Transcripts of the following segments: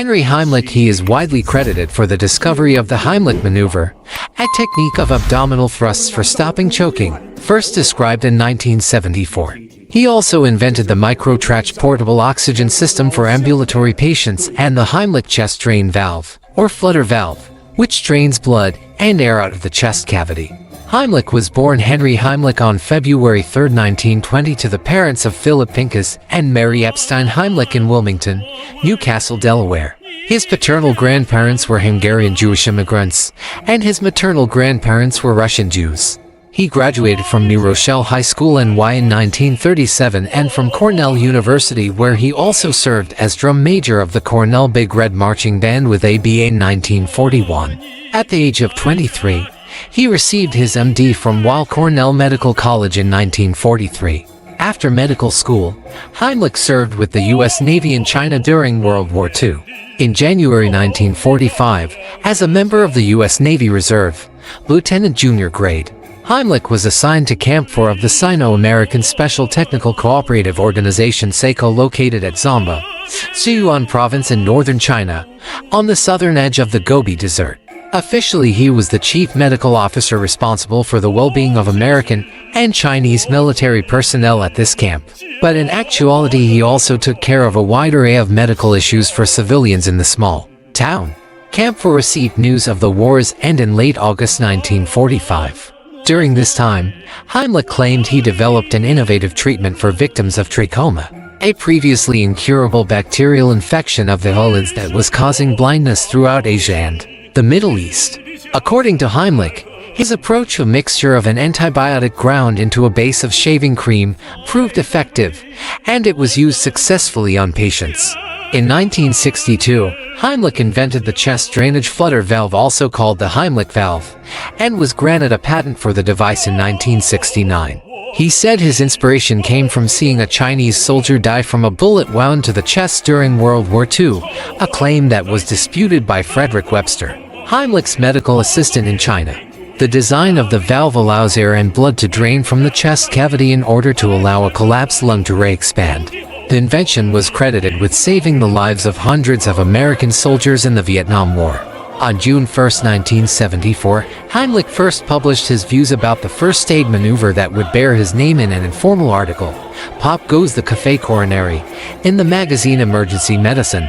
Henry Heimlich. He is widely credited for the discovery of the Heimlich maneuver, a technique of abdominal thrusts for stopping choking, first described in 1974. He also invented the microtrach portable oxygen system for ambulatory patients and the Heimlich chest drain valve, or flutter valve, which drains blood and air out of the chest cavity. Heimlich was born Henry Heimlich on February 3, 1920 to the parents of Philip Pincus and Mary Epstein Heimlich in Wilmington, Newcastle, Delaware. His paternal grandparents were Hungarian Jewish immigrants, and his maternal grandparents were Russian Jews. He graduated from New Rochelle High School NY in 1937 and from Cornell University, where he also served as drum major of the Cornell Big Red Marching Band with a BA in 1941. At the age of 23, he received his MD from Weill Cornell Medical College in 1943. After medical school, Heimlich served with the U.S. Navy in China during World War II. In January 1945, as a member of the U.S. Navy Reserve, Lieutenant Junior grade, Heimlich was assigned to Camp 4 of the Sino-American Special Technical Cooperative Organization SACO located at Zamba, Sichuan Province in northern China, on the southern edge of the Gobi Desert. Officially, he was the chief medical officer responsible for the well-being of American and Chinese military personnel at this camp. But in actuality, he also took care of a wide array of medical issues for civilians in the small town. Camp 4 received news of the war's end in late August 1945. During this time, Heimlich claimed he developed an innovative treatment for victims of trachoma, a previously incurable bacterial infection of the eyelids that was causing blindness throughout Asia and the Middle East. According to Heimlich, his approach, a mixture of an antibiotic ground into a base of shaving cream, proved effective, and it was used successfully on patients. In 1962, Heimlich invented the chest drainage flutter valve, also called the Heimlich valve, and was granted a patent for the device in 1969. He said his inspiration came from seeing a Chinese soldier die from a bullet wound to the chest during World War II, a claim that was disputed by Frederick Webster, Heimlich's medical assistant in China. The design of the valve allows air and blood to drain from the chest cavity in order to allow a collapsed lung to re-expand. The invention was credited with saving the lives of hundreds of American soldiers in the Vietnam War. On June 1, 1974, Heimlich first published his views about the first aid maneuver that would bear his name in an informal article, Pop Goes the Café Coronary, in the magazine Emergency Medicine.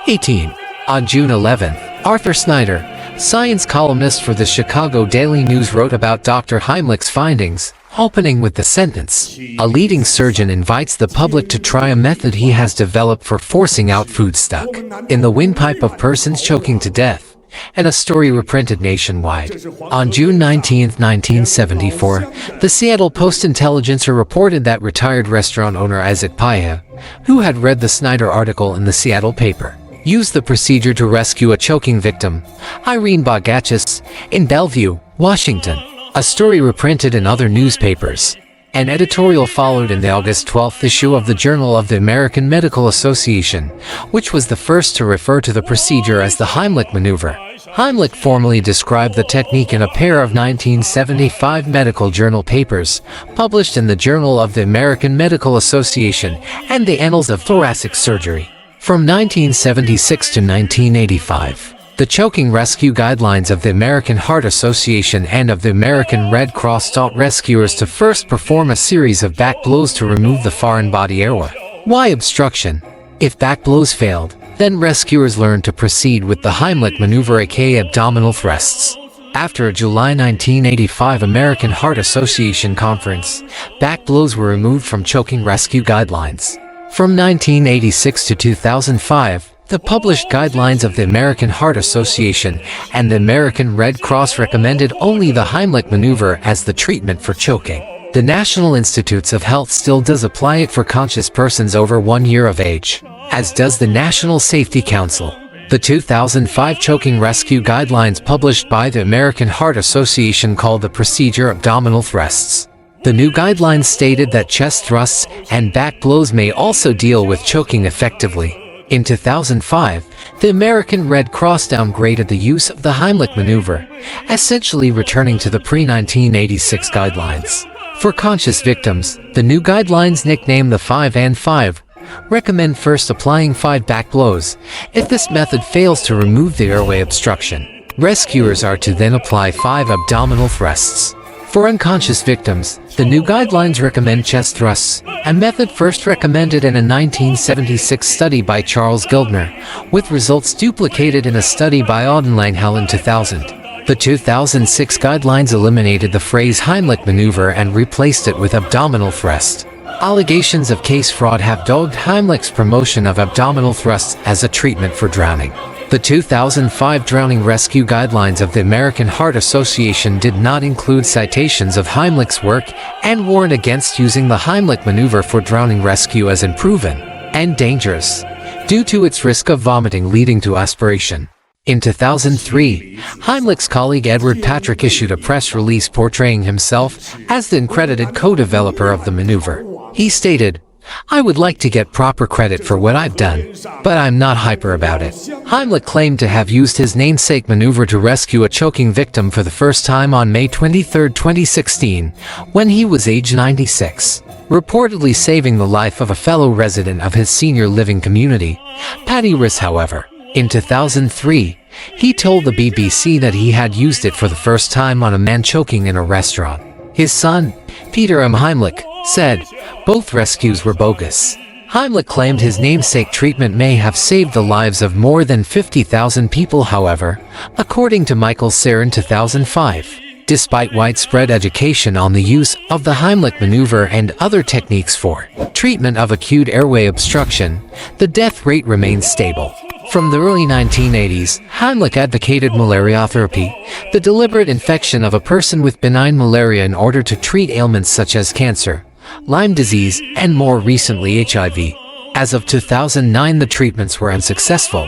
18. On June 11, Arthur Snyder, science columnist for the Chicago Daily News, wrote about Dr. Heimlich's findings, opening with the sentence, "A leading surgeon invites the public to try a method he has developed for forcing out food stuck in the windpipe of persons choking to death," and a story reprinted nationwide. On June 19, 1974, the Seattle Post-Intelligencer reported that retired restaurant owner Isaac Paya, who had read the Snyder article in the Seattle paper, used the procedure to rescue a choking victim, Irene Bogachis, in Bellevue, Washington. A story reprinted in other newspapers. An editorial followed in the August 12 issue of the Journal of the American Medical Association, which was the first to refer to the procedure as the Heimlich maneuver. Heimlich formally described the technique in a pair of 1975 medical journal papers, published in the Journal of the American Medical Association and the Annals of Thoracic Surgery. From 1976 to 1985. The Choking Rescue Guidelines of the American Heart Association and of the American Red Cross taught rescuers to first perform a series of back blows to remove the foreign body airway. Why obstruction? If back blows failed, then rescuers learned to proceed with the Heimlich maneuver, aka abdominal thrusts. After a July 1985 American Heart Association conference, back blows were removed from choking rescue guidelines. From 1986 to 2005, the published guidelines of the American Heart Association and the American Red Cross recommended only the Heimlich maneuver as the treatment for choking. The National Institutes of Health still does apply it for conscious persons over 1 year of age, as does the National Safety Council. The 2005 Choking Rescue Guidelines published by the American Heart Association called the procedure abdominal thrusts. The new guidelines stated that chest thrusts and back blows may also deal with choking effectively. In 2005, the American Red Cross downgraded the use of the Heimlich maneuver, essentially returning to the pre-1986 guidelines. For conscious victims, the new guidelines, nicknamed the 5 and 5, recommend first applying 5 back blows. If this method fails to remove the airway obstruction, rescuers are to then apply 5 abdominal thrusts. For unconscious victims, the new guidelines recommend chest thrusts, a method first recommended in a 1976 study by Charles Gildner, with results duplicated in a study by Auden Langhal in 2000. The 2006 guidelines eliminated the phrase Heimlich maneuver and replaced it with abdominal thrust. Allegations of case fraud have dogged Heimlich's promotion of abdominal thrusts as a treatment for drowning. The 2005 Drowning Rescue Guidelines of the American Heart Association did not include citations of Heimlich's work and warned against using the Heimlich maneuver for drowning rescue as unproven and dangerous, due to its risk of vomiting leading to aspiration. In 2003, Heimlich's colleague Edward Patrick issued a press release portraying himself as the uncredited co-developer of the maneuver. He stated, "I would like to get proper credit for what I've done, but I'm not hyper about it." Heimlich claimed to have used his namesake maneuver to rescue a choking victim for the first time on May 23, 2016, when he was age 96, reportedly saving the life of a fellow resident of his senior living community, Patty Riss. However, in 2003, he told the BBC that he had used it for the first time on a man choking in a restaurant. His son, Peter M. Heimlich, said both rescues were bogus. Heimlich claimed his namesake treatment may have saved the lives of more than 50,000 people. However, according to Michael Sayre in 2005, despite widespread education on the use of the Heimlich maneuver and other techniques for treatment of acute airway obstruction, the death rate remains stable. From the early 1980s, Heimlich advocated malariotherapy, the deliberate infection of a person with benign malaria in order to treat ailments such as cancer, Lyme disease, and more recently HIV. As of 2009, the treatments were unsuccessful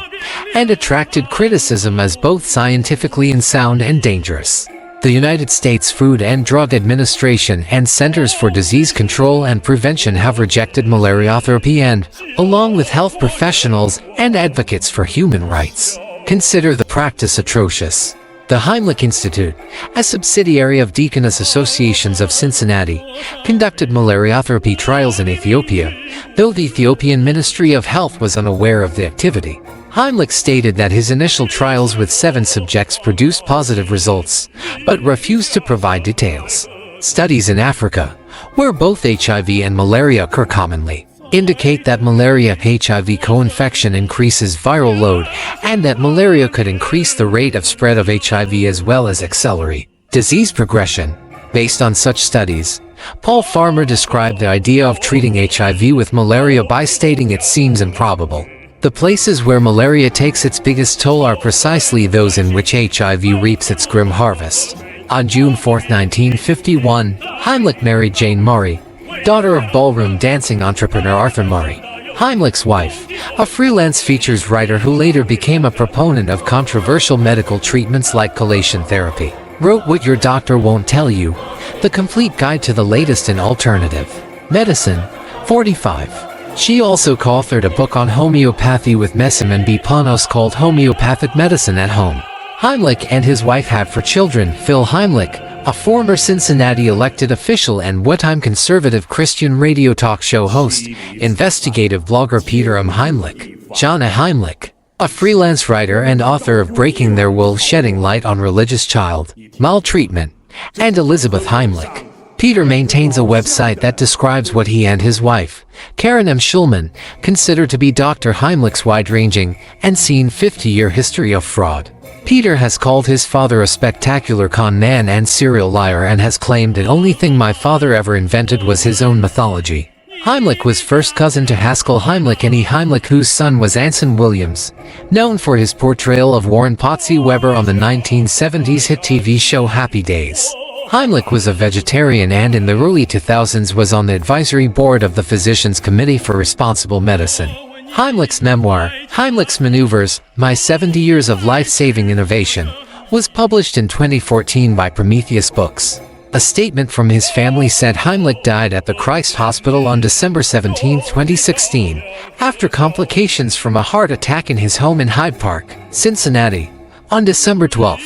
and attracted criticism as both scientifically unsound and dangerous. The United States Food and Drug Administration and Centers for Disease Control and Prevention have rejected malariotherapy and, along with health professionals and advocates for human rights, consider the practice atrocious. The Heimlich Institute, a subsidiary of Deaconess Associations of Cincinnati, conducted malariotherapy trials in Ethiopia, though the Ethiopian Ministry of Health was unaware of the activity. Heimlich stated that his initial trials with 7 subjects produced positive results, but refused to provide details. Studies in Africa, where both HIV and malaria occur commonly, indicate that malaria-HIV co-infection increases viral load and that malaria could increase the rate of spread of HIV as well as accelerate disease progression. Based on such studies, Paul Farmer described the idea of treating HIV with malaria by stating it seems improbable. The places where malaria takes its biggest toll are precisely those in which HIV reaps its grim harvest. On June 4, 1951, Heimlich married Jane Murray, daughter of ballroom dancing entrepreneur Arthur Murray. Heimlich's wife, a freelance features writer who later became a proponent of controversial medical treatments like chelation therapy, wrote What Your Doctor Won't Tell You, the complete guide to the latest in alternative medicine, 45. She also co-authored a book on homeopathy with Messim and B. Panos called Homeopathic Medicine at Home. Heimlich and his wife have 4 children: Phil Heimlich, a former Cincinnati elected official and one-time conservative Christian radio talk show host, investigative blogger Peter M. Heimlich, Jana Heimlich, a freelance writer and author of Breaking Their Wool Shedding Light on Religious Child Maltreatment, and Elizabeth Heimlich. Peter maintains a website that describes what he and his wife, Karen M. Schulman, consider to be Dr. Heimlich's wide-ranging and seen 50-year history of fraud. Peter has called his father a spectacular con man and serial liar and has claimed the only thing my father ever invented was his own mythology. Heimlich was first cousin to Haskell Heimlich and E. Heimlich, whose son was Anson Williams, known for his portrayal of Warren Potsy Weber on the 1970s hit TV show Happy Days. Heimlich was a vegetarian and in the early 2000s was on the advisory board of the Physicians Committee for Responsible Medicine. Heimlich's memoir, Heimlich's Maneuvers, My 70 Years of Life-Saving Innovation, was published in 2014 by Prometheus Books. A statement from his family said Heimlich died at the Christ Hospital on December 17, 2016, after complications from a heart attack in his home in Hyde Park, Cincinnati, on December 12.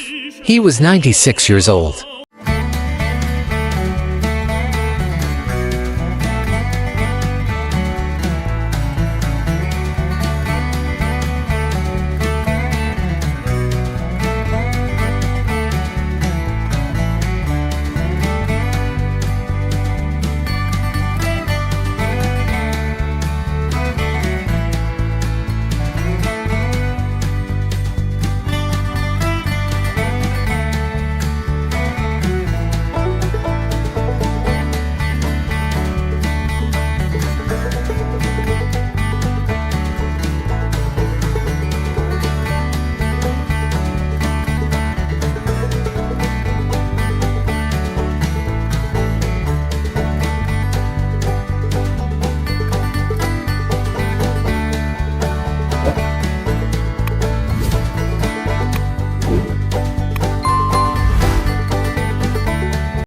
He was 96 years old.